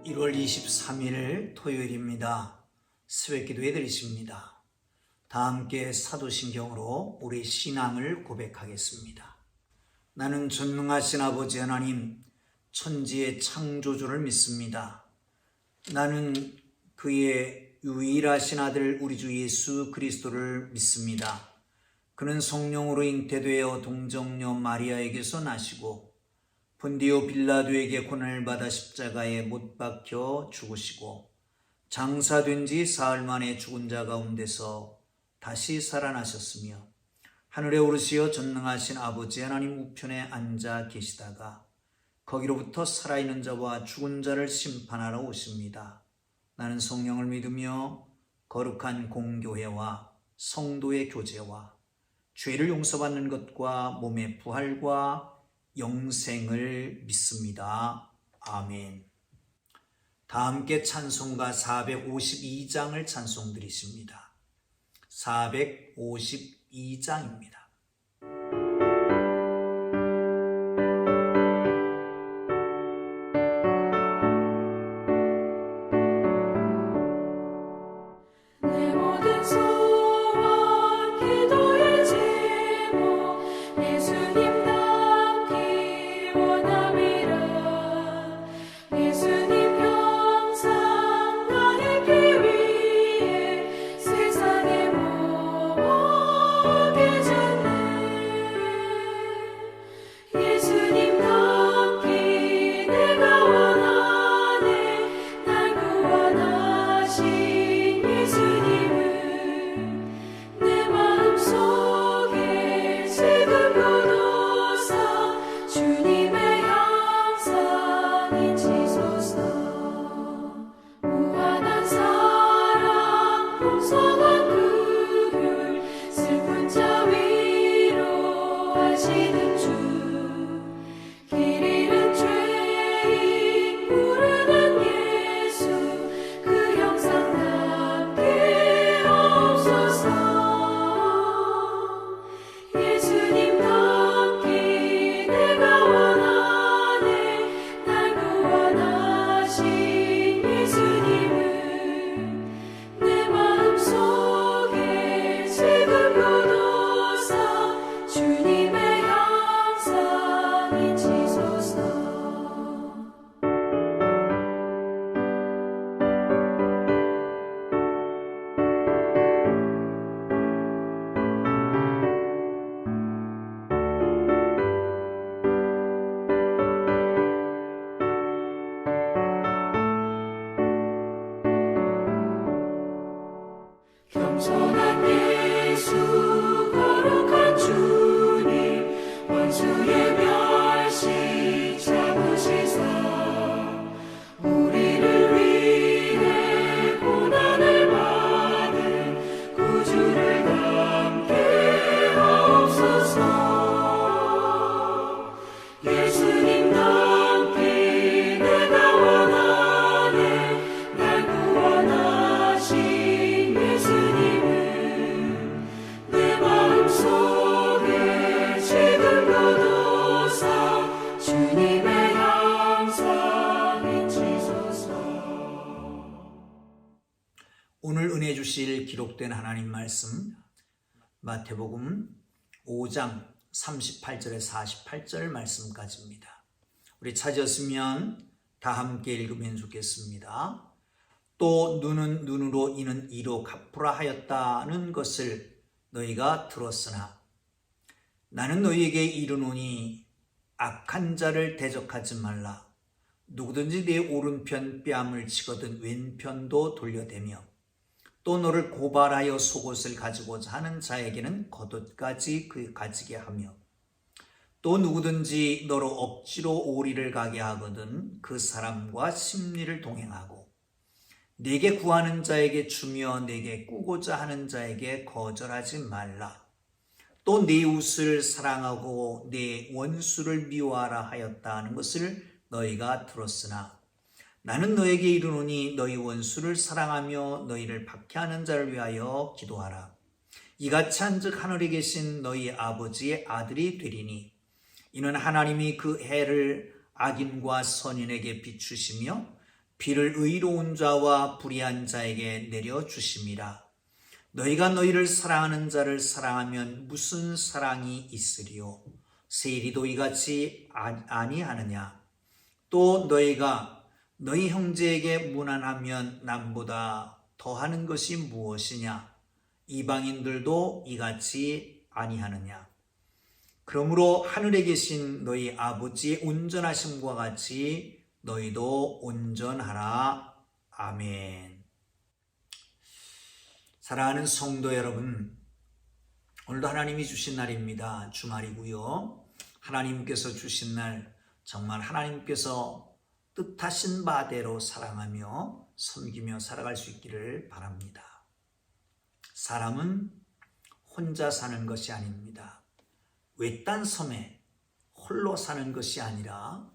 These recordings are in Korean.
1월 23일 토요일입니다. 새벽기도에 들으십니다. 다 함께 사도신경으로 우리 신앙을 고백하겠습니다. 나는 전능하신 아버지 하나님, 천지의 창조주를 믿습니다. 나는 그의 유일하신 아들 우리 주 예수 그리스도를 믿습니다. 그는 성령으로 잉태되어 동정녀 마리아에게서 나시고 본디오 빌라도에게 고난을 받아 십자가에 못 박혀 죽으시고 장사된 지 사흘 만에 죽은 자 가운데서 다시 살아나셨으며 하늘에 오르시어 전능하신 아버지 하나님 우편에 앉아 계시다가 거기로부터 살아있는 자와 죽은 자를 심판하러 오십니다. 나는 성령을 믿으며 거룩한 공교회와 성도의 교제와 죄를 용서받는 것과 몸의 부활과 영생을 믿습니다. 아멘. 다 함께 찬송가 452장을 찬송 드리십니다. 452장입니다. 오늘 은혜 주실 기록된 하나님 말씀 마태복음 5장 38절에서 48절 말씀까지입니다. 우리 찾았으면 다 함께 읽으면 좋겠습니다. 또 눈은 눈으로 이는 이로 갚으라 하였다는 것을 너희가 들었으나 나는 너희에게 이르노니 악한 자를 대적하지 말라. 누구든지 내 오른편 뺨을 치거든 왼편도 돌려대며 또 너를 고발하여 속옷을 가지고자 하는 자에게는 겉옷까지 가지게 하며 또 누구든지 너로 억지로 오리를 가게 하거든 그 사람과 심리를 동행하고 내게 구하는 자에게 주며 내게 꾸고자 하는 자에게 거절하지 말라. 또 내 이웃을 사랑하고 내 원수를 미워하라 하였다는 것을 너희가 들었으나 나는 너에게 이르노니 너희 원수를 사랑하며 너희를 박해하는 자를 위하여 기도하라. 이같이 한즉 하늘에 계신 너희 아버지의 아들이 되리니 이는 하나님이 그 해를 악인과 선인에게 비추시며 비를 의로운 자와 불의한 자에게 내려주심이라. 너희가 너희를 사랑하는 자를 사랑하면 무슨 사랑이 있으리요? 세리도 이같이 아니하느냐? 또 너희가 너희 형제에게 무난하면 남보다 더하는 것이 무엇이냐? 이방인들도 이같이 아니하느냐? 그러므로 하늘에 계신 너희 아버지의 온전하심과 같이 너희도 온전하라. 아멘. 사랑하는 성도 여러분, 오늘도 하나님이 주신 날입니다. 주말이고요. 하나님께서 주신 날, 정말 하나님께서 뜻하신 바대로 사랑하며 섬기며 살아갈 수 있기를 바랍니다. 사람은 혼자 사는 것이 아닙니다. 외딴 섬에 홀로 사는 것이 아니라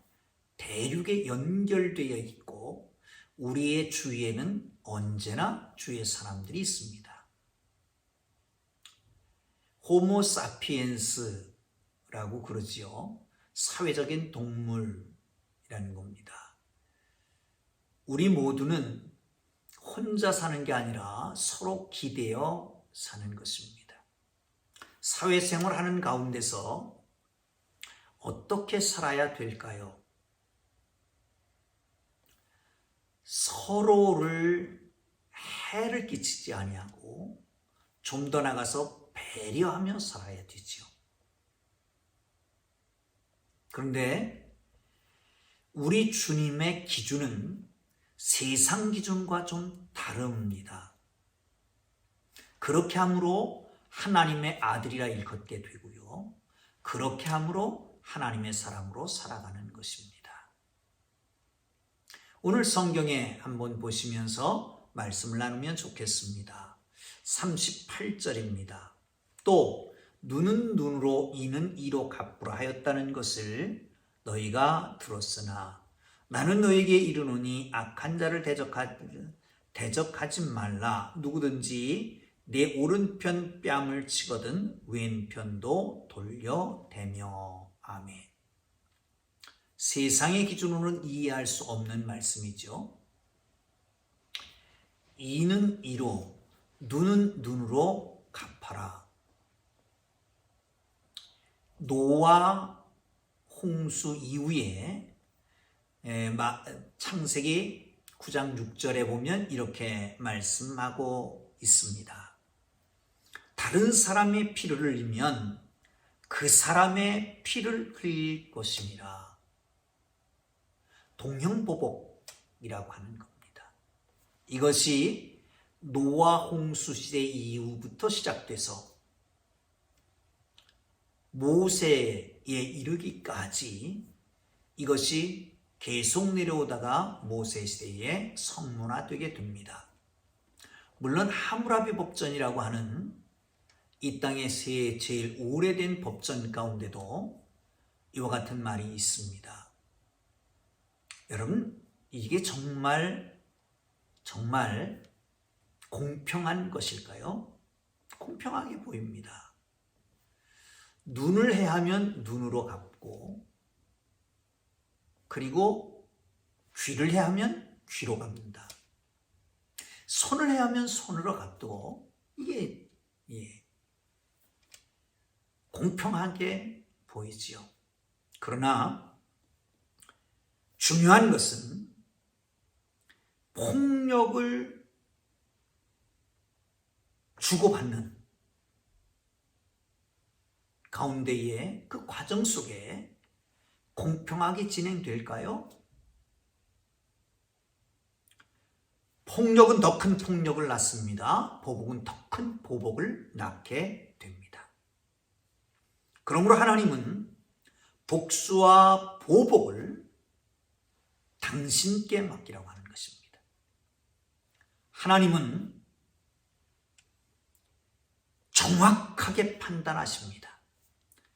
대륙에 연결되어 있고 우리의 주위에는 언제나 주의 사람들이 있습니다. 호모 사피엔스라고 그러지요. 사회적인 동물이라는 겁니다. 우리 모두는 혼자 사는 게 아니라 서로 기대어 사는 것입니다. 사회생활하는 가운데서 어떻게 살아야 될까요? 서로를 해를 끼치지 아니하고 좀 더 나가서 배려하며 살아야 되지요. 그런데 우리 주님의 기준은 세상 기준과 좀 다릅니다. 그렇게 함으로 하나님의 아들이라 일컫게 되고요. 그렇게 함으로 하나님의 사람으로 살아가는 것입니다. 오늘 성경에 한번 보시면서 말씀을 나누면 좋겠습니다. 38절입니다. 또 눈은 눈으로 이는 이로 갚으라 하였다는 것을 너희가 들었으나 나는 너에게 이르노니 악한 자를 대적하지 말라. 누구든지 내 오른편 뺨을 치거든 왼편도 돌려대며. 아멘. 세상의 기준으로는 이해할 수 없는 말씀이죠. 이는 이로, 눈은 눈으로 갚아라. 노아 홍수 이후에 창세기 9장 6절에 보면 이렇게 말씀하고 있습니다. 다른 사람의 피를 흘리면 그 사람의 피를 흘릴 것이니라. 동형보복이라고 하는 겁니다. 이것이 노아 홍수 시대 이후부터 시작돼서 모세에 이르기까지 이것이 계속 내려오다가 모세 시대에 성문화되게 됩니다. 물론 하무라비 법전이라고 하는 이 땅의 제일 오래된 법전 가운데도 이와 같은 말이 있습니다. 여러분, 이게 정말 공평한 것일까요? 공평하게 보입니다. 눈을 해하면 눈으로 갚고, 그리고 귀를 해하면 귀로 갚는다. 손을 해하면 손으로 갚고, 이게 공평하게 보이지요. 그러나 중요한 것은 폭력을 주고받는 가운데에 그 과정 속에 공평하게 진행될까요? 폭력은 더 큰 폭력을 낳습니다. 보복은 더 큰 보복을 낳게 됩니다. 그러므로 하나님은 복수와 보복을 당신께 맡기라고 하는 것입니다. 하나님은 정확하게 판단하십니다.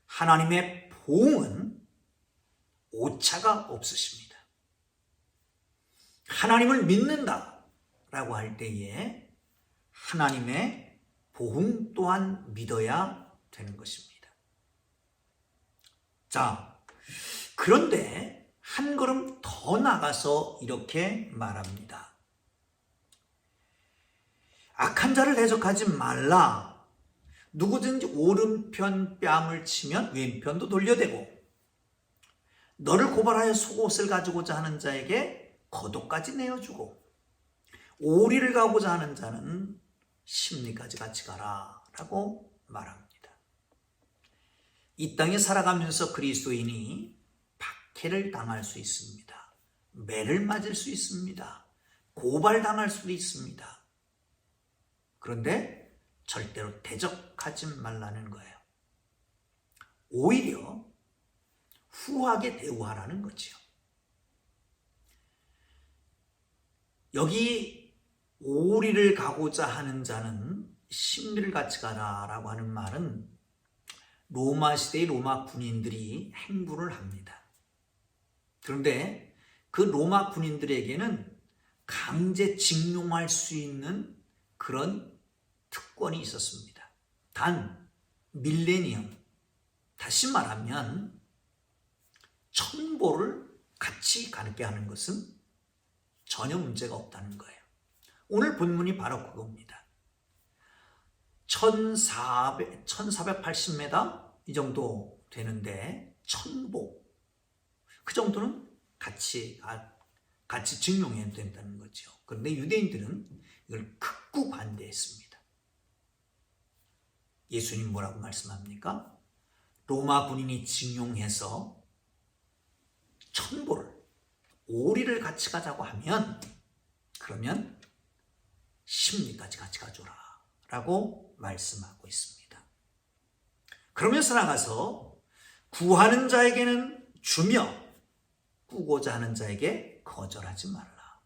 하나님의 보응은 오차가 없으십니다. 하나님을 믿는다라고 할 때에 하나님의 보응 또한 믿어야 되는 것입니다. 자, 그런데 한 걸음 더 나가서 이렇게 말합니다. 악한 자를 대적하지 말라. 누구든지 오른편 뺨을 치면 왼편도 돌려대고 너를 고발하여 속옷을 가지고자 하는 자에게 겉옷까지 내어주고 오리를 가고자 하는 자는 심리까지 같이 가라 라고 말합니다. 이 땅에 살아가면서 그리스도인이 박해를 당할 수 있습니다. 매를 맞을 수 있습니다. 고발당할 수도 있습니다. 그런데 절대로 대적하지 말라는 거예요. 오히려 후하게 대우하라는 거죠. 여기 오리를 가고자 하는 자는 심리를 같이 가라라고 하는 말은 로마 시대의 로마 군인들이 행부를 합니다. 그런데 그 로마 군인들에게는 강제 징용할 수 있는 그런 특권이 있었습니다. 단 밀레니엄, 다시 말하면 천보를 같이 가게 하는 것은 전혀 문제가 없다는 거예요. 오늘 본문이 바로 그겁니다. 1480m 이 정도 되는데 천보, 그 정도는 같이 증용해야 된다는 거죠. 그런데 유대인들은 이걸 극구 반대했습니다. 예수님 뭐라고 말씀합니까? 로마 군인이 징용해서 천보를, 오리를 같이 가자고 하면 그러면 심리까지 같이 가줘라 라고 말씀하고 있습니다. 그러면서 나가서 구하는 자에게는 주며 꾸고자 하는 자에게 거절하지 말라.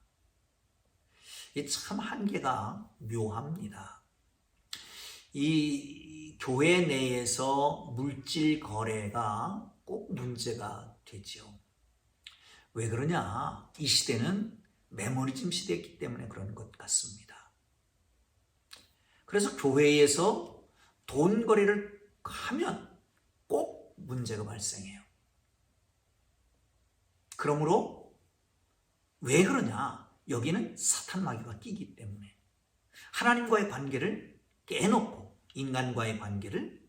이 참 한계가 묘합니다. 이 교회 내에서 물질 거래가 꼭 문제가 되죠. 왜 그러냐? 이 시대는 메모리즘 시대이기 때문에 그런 것 같습니다. 그래서 교회에서 돈 거래를 하면 꼭 문제가 발생해요. 그러므로 왜 그러냐? 여기는 사탄 마귀가 끼기 때문에 하나님과의 관계를 깨놓고 인간과의 관계를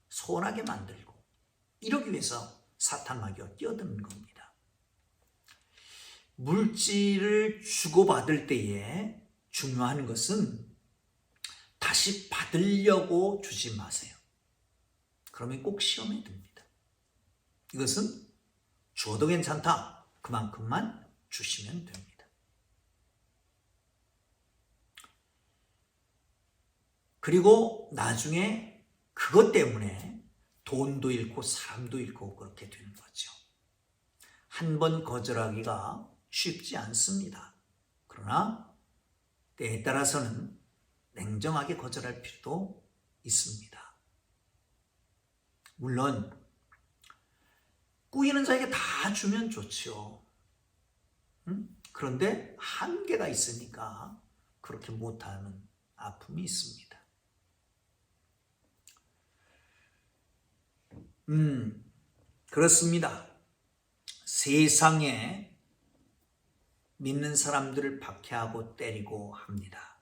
소원하게 만들고 이러기 위해서 사탄 마귀가 끼어드는 겁니다. 물질을 주고받을 때에 중요한 것은 다시 받으려고 주지 마세요. 그러면 꼭 시험에 듭니다. 이것은 줘도 괜찮다. 그만큼만 주시면 됩니다. 그리고 나중에 그것 때문에 돈도 잃고 사람도 잃고 그렇게 되는 거죠. 한 번 거절하기가 쉽지 않습니다. 그러나 때에 따라서는 냉정하게 거절할 필요도 있습니다. 물론 꾸이는 자에게 다 주면 좋죠. 그런데 한계가 있으니까 그렇게 못하는 아픔이 있습니다. 그렇습니다. 세상에 믿는 사람들을 박해하고 때리고 합니다.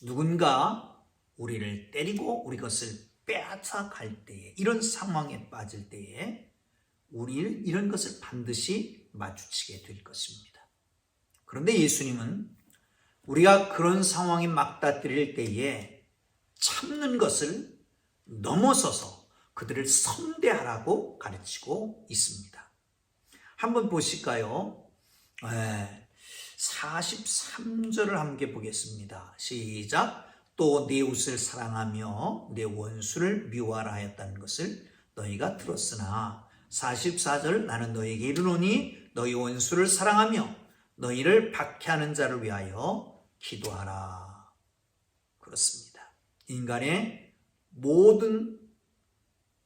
누군가 우리를 때리고 우리 것을 빼앗아갈 때에, 이런 상황에 빠질 때에 우리는 이런 것을 반드시 마주치게 될 것입니다. 그런데 예수님은 우리가 그런 상황에 맞닥뜨릴 때에 참는 것을 넘어서서 그들을 선대하라고 가르치고 있습니다. 한번 보실까요? 43절을 함께 보겠습니다. 시작. 또 내 이웃을 사랑하며 내 원수를 미워하라 하였다는 것을 너희가 들었으나 44절 나는 너희에게 이르노니 너희 원수를 사랑하며 너희를 박해하는 자를 위하여 기도하라. 그렇습니다. 인간의 모든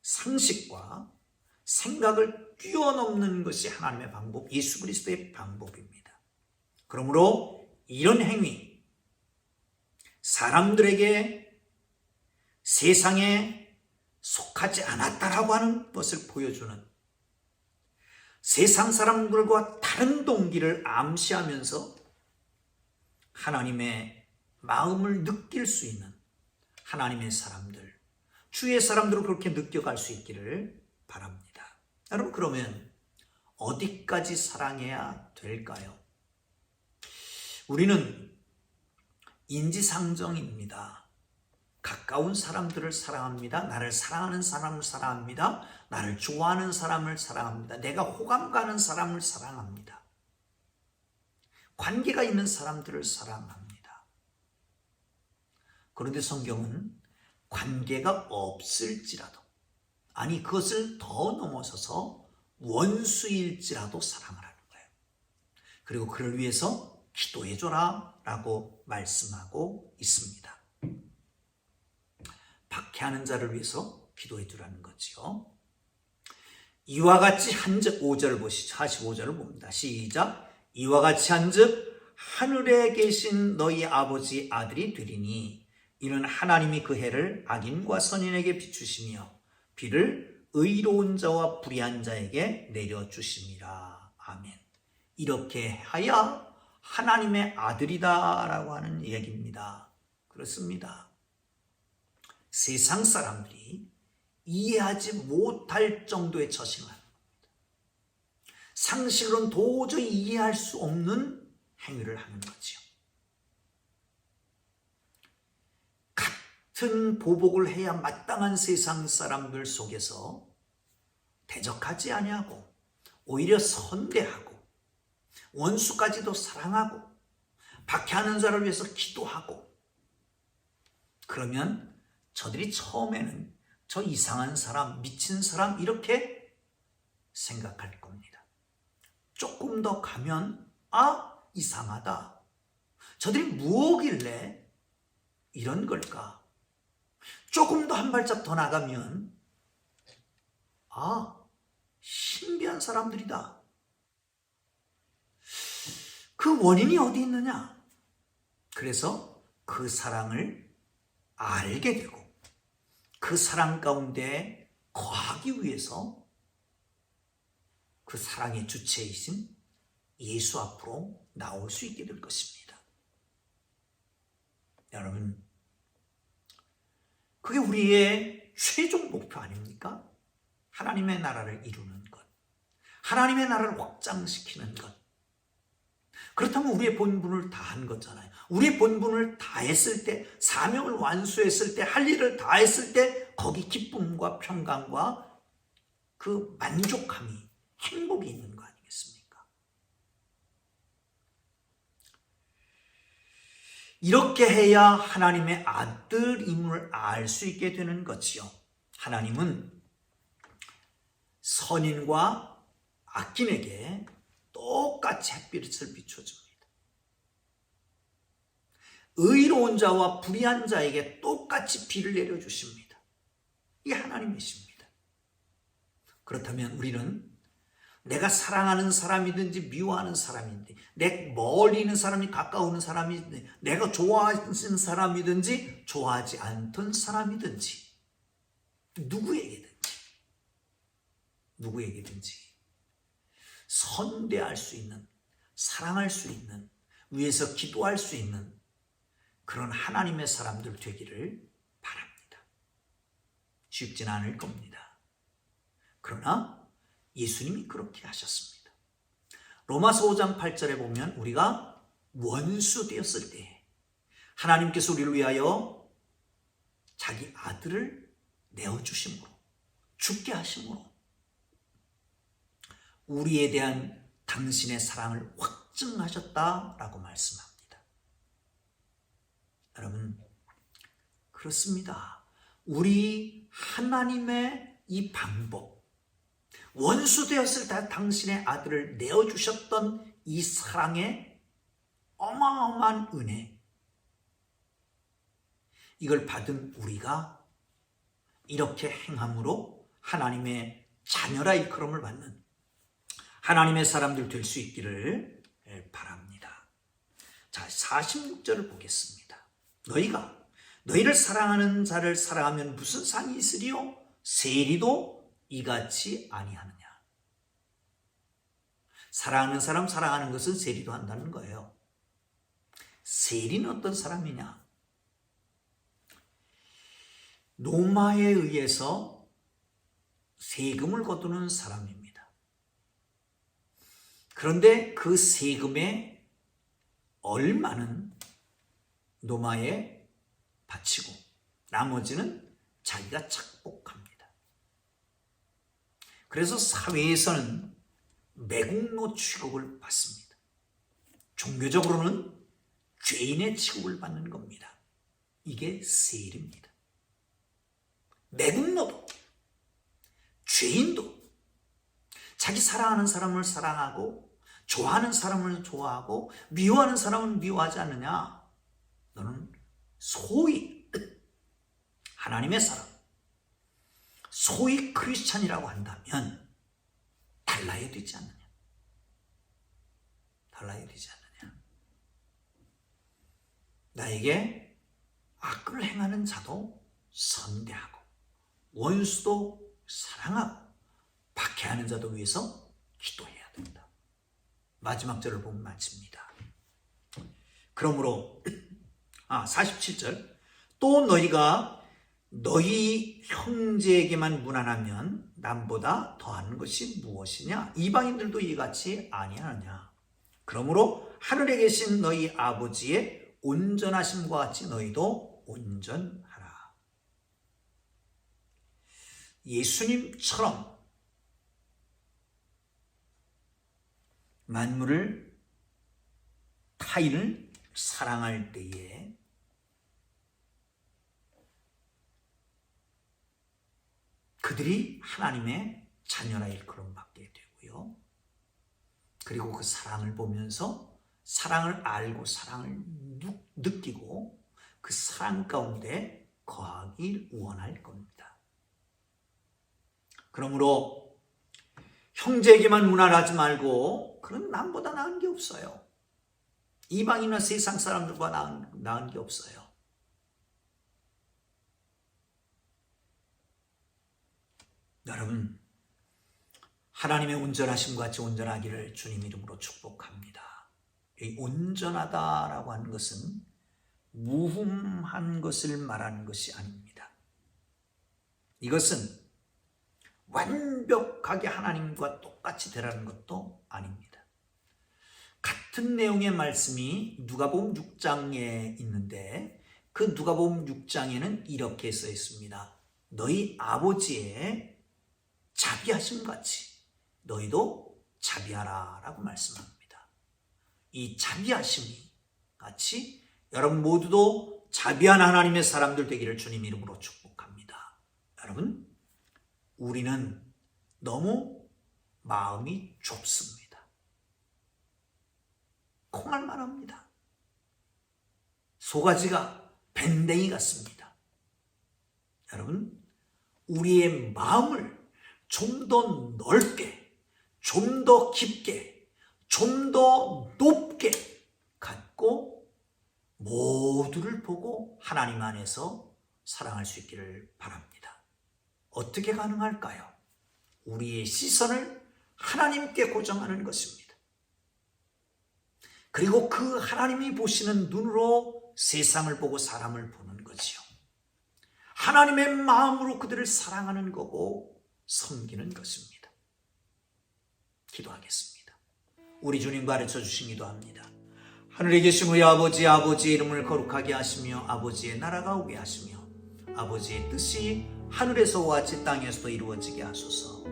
상식과 생각을 뛰어넘는 것이 하나님의 방법, 예수 그리스도의 방법입니다. 그러므로 이런 행위, 사람들에게 세상에 속하지 않았다라고 하는 것을 보여주는, 세상 사람들과 다른 동기를 암시하면서 하나님의 마음을 느낄 수 있는 하나님의 사람들, 주의 사람들을 그렇게 느껴갈 수 있기를 바랍니다. 여러분, 그러면 어디까지 사랑해야 될까요? 우리는 인지상정입니다. 가까운 사람들을 사랑합니다. 나를 사랑하는 사람을 사랑합니다. 나를 좋아하는 사람을 사랑합니다. 내가 호감 가는 사람을 사랑합니다. 관계가 있는 사람들을 사랑합니다. 그런데 성경은 관계가 없을지라도, 아니 그것을 더 넘어서서 원수일지라도 사랑을 하는 거예요. 그리고 그를 위해서 기도해줘라 라고 말씀하고 있습니다. 박해하는 자를 위해서 기도해주라는 거지요. 이와 같이 한즉 5절 보시죠. 45절을 봅니다. 시작. 이와 같이 한즉 하늘에 계신 너희 아버지 아들이 되리니 이는 하나님이 그 해를 악인과 선인에게 비추시며 비를 의로운 자와 불의한 자에게 내려주심이라. 아멘. 이렇게 하야 하나님의 아들이다 라고 하는 얘기입니다. 그렇습니다. 세상 사람들이 이해하지 못할 정도의 처신을 하는 겁니다. 상식으로는 도저히 이해할 수 없는 행위를 하는 거지요. 같은 보복을 해야 마땅한 세상 사람들 속에서 대적하지 아니하고 오히려 선대하고 원수까지도 사랑하고 박해하는 자를 위해서 기도하고, 그러면 저들이 처음에는 저 이상한 사람, 미친 사람 이렇게 생각할 겁니다. 조금 더 가면 이상하다. 저들이 뭐길래 이런 걸까? 조금 더 한 발짝 더 나가면 신비한 사람들이다. 그 원인이 어디 있느냐? 그래서 그 사랑을 알게 되고 그 사랑 가운데 거하기 위해서 그 사랑의 주체이신 예수 앞으로 나올 수 있게 될 것입니다. 여러분, 그게 우리의 최종 목표 아닙니까? 하나님의 나라를 이루는 것, 하나님의 나라를 확장시키는 것. 그렇다면 우리의 본분을 다한 거잖아요. 우리의 본분을 다했을 때, 사명을 완수했을 때, 할 일을 다했을 때 거기 기쁨과 평강과 그 만족함이, 행복이 있는 거 아니겠습니까? 이렇게 해야 하나님의 아들임을 알 수 있게 되는 거지요. 하나님은 선인과 악인에게 똑같이 햇빛을 비춰줍니다. 의로운 자와 불의한 자에게 똑같이 비를 내려주십니다. 이게 하나님이십니다. 그렇다면 우리는 내가 사랑하는 사람이든지 미워하는 사람이든지, 내 멀리 있는 사람이 가까운 사람이든지, 내가 좋아하는 사람이든지 좋아하지 않던 사람이든지, 누구에게든지 선대할 수 있는, 사랑할 수 있는, 위해서 기도할 수 있는 그런 하나님의 사람들 되기를 바랍니다. 쉽지는 않을 겁니다. 그러나 예수님이 그렇게 하셨습니다. 로마서 5장 8절에 보면 우리가 원수 되었을 때 하나님께서 우리를 위하여 자기 아들을 내어주심으로, 죽게 하심으로 우리에 대한 당신의 사랑을 확증하셨다라고 말씀합니다. 여러분, 그렇습니다. 우리 하나님의 이 방법, 원수 되었을 때 당신의 아들을 내어주셨던 이 사랑의 어마어마한 은혜, 이걸 받은 우리가 이렇게 행함으로 하나님의 자녀라 일컬음을 받는 하나님의 사람들 될 수 있기를 바랍니다. 자, 46절을 보겠습니다. 너희가 너희를 사랑하는 자를 사랑하면 무슨 상이 있으리요? 세리도 이같이 아니하느냐. 사랑하는 사람 사랑하는 것은 세리도 한다는 거예요. 세리는 어떤 사람이냐? 로마에 의해서 세금을 거두는 사람입니다. 그런데 그 세금의 얼마는 로마에 바치고 나머지는 자기가 착복합니다. 그래서 사회에서는 매국노 취급을 받습니다. 종교적으로는 죄인의 취급을 받는 겁니다. 이게 세리입니다. 매국노도 죄인도 자기 사랑하는 사람을 사랑하고 좋아하는 사람을 좋아하고 미워하는 사람은 미워하지 않느냐? 너는 소위 하나님의 사람, 소위 크리스찬이라고 한다면 달라야 되지 않느냐? 달라야 되지 않느냐? 나에게 악을 행하는 자도 선대하고 원수도 사랑하고 박해하는 자도 위해서 기도해야 된다. 마지막 절을 보면 마칩니다. 그러므로 47절 또 너희가 너희 형제에게만 무난하면 남보다 더하는 것이 무엇이냐? 이방인들도 이같이 아니하느냐? 그러므로 하늘에 계신 너희 아버지의 온전하심과 같이 너희도 온전하라. 예수님처럼 만물을 타인을 사랑할 때에 그들이 하나님의 자녀라 일컬음받게 되고요. 그리고 그 사랑을 보면서 사랑을 알고 사랑을 느끼고 그 사랑 가운데 거하길 원할 겁니다. 그러므로 형제에게만 무난하지 말고 그런 남보다 나은 게 없어요. 이방인이나 세상 사람들과 나은 게 없어요. 여러분, 하나님의 온전하심과 같이 온전하기를 주님 이름으로 축복합니다. 이 온전하다라고 하는 것은 무흠한 것을 말하는 것이 아닙니다. 이것은 완벽하게 하나님과 똑같이 되라는 것도 아닙니다. 같은 내용의 말씀이 누가복음 6장에 있는데 그 누가복음 6장에는 이렇게 써 있습니다. 너희 아버지의 자비하심 같이 너희도 자비하라 라고 말씀합니다. 이 자비하심이 같이 여러분 모두도 자비한 하나님의 사람들 되기를 주님 이름으로 축복합니다. 여러분, 우리는 너무 마음이 좁습니다. 콩알만 합니다. 소가지가 밴댕이 같습니다. 여러분, 우리의 마음을 좀 더 넓게, 좀 더 깊게, 좀 더 높게 갖고 모두를 보고 하나님 안에서 사랑할 수 있기를 바랍니다. 어떻게 가능할까요? 우리의 시선을 하나님께 고정하는 것입니다. 그리고 그 하나님이 보시는 눈으로 세상을 보고 사람을 보는 거지요. 하나님의 마음으로 그들을 사랑하는 거고 섬기는 것입니다. 기도하겠습니다. 우리 주님 가르쳐 주신 기도합니다. 하늘에 계신 우리 아버지, 아버지의 이름을 거룩하게 하시며 아버지의 나라가 오게 하시며 아버지의 뜻이 하늘에서와 같이 땅에서도 이루어지게 하소서.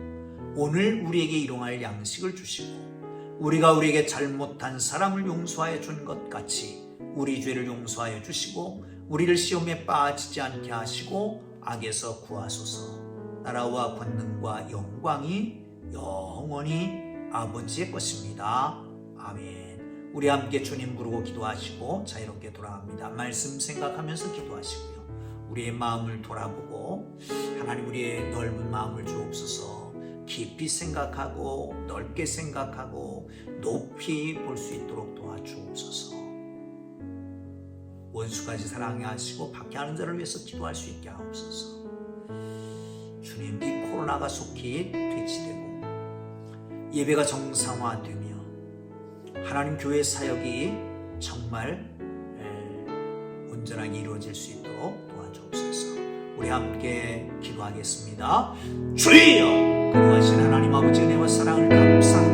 오늘 우리에게 일용할 양식을 주시고 우리가 우리에게 잘못한 사람을 용서하여 준 것 같이 우리 죄를 용서하여 주시고 우리를 시험에 빠지지 않게 하시고 악에서 구하소서. 나라와 권능과 영광이 영원히 아버지의 것입니다. 아멘. 우리 함께 주님 부르고 기도하시고 자유롭게 돌아갑니다. 말씀 생각하면서 기도하시고요. 우리의 마음을 돌아보고 하나님 우리의 넓은 마음을 주옵소서. 깊이 생각하고 넓게 생각하고 높이 볼 수 있도록 도와주옵소서. 원수까지 사랑해 하시고 박해하는 자를 위해서 기도할 수 있게 하옵소서. 주님, 이 코로나가 속히 퇴치되고 예배가 정상화되며 하나님 교회 사역이 정말 온전하게 이루어질 수 있도록 도와주옵소서. 우리 함께 기도하겠습니다. 주여, 거룩하신 하나님 아버지 은혜와 사랑을 감사합니다.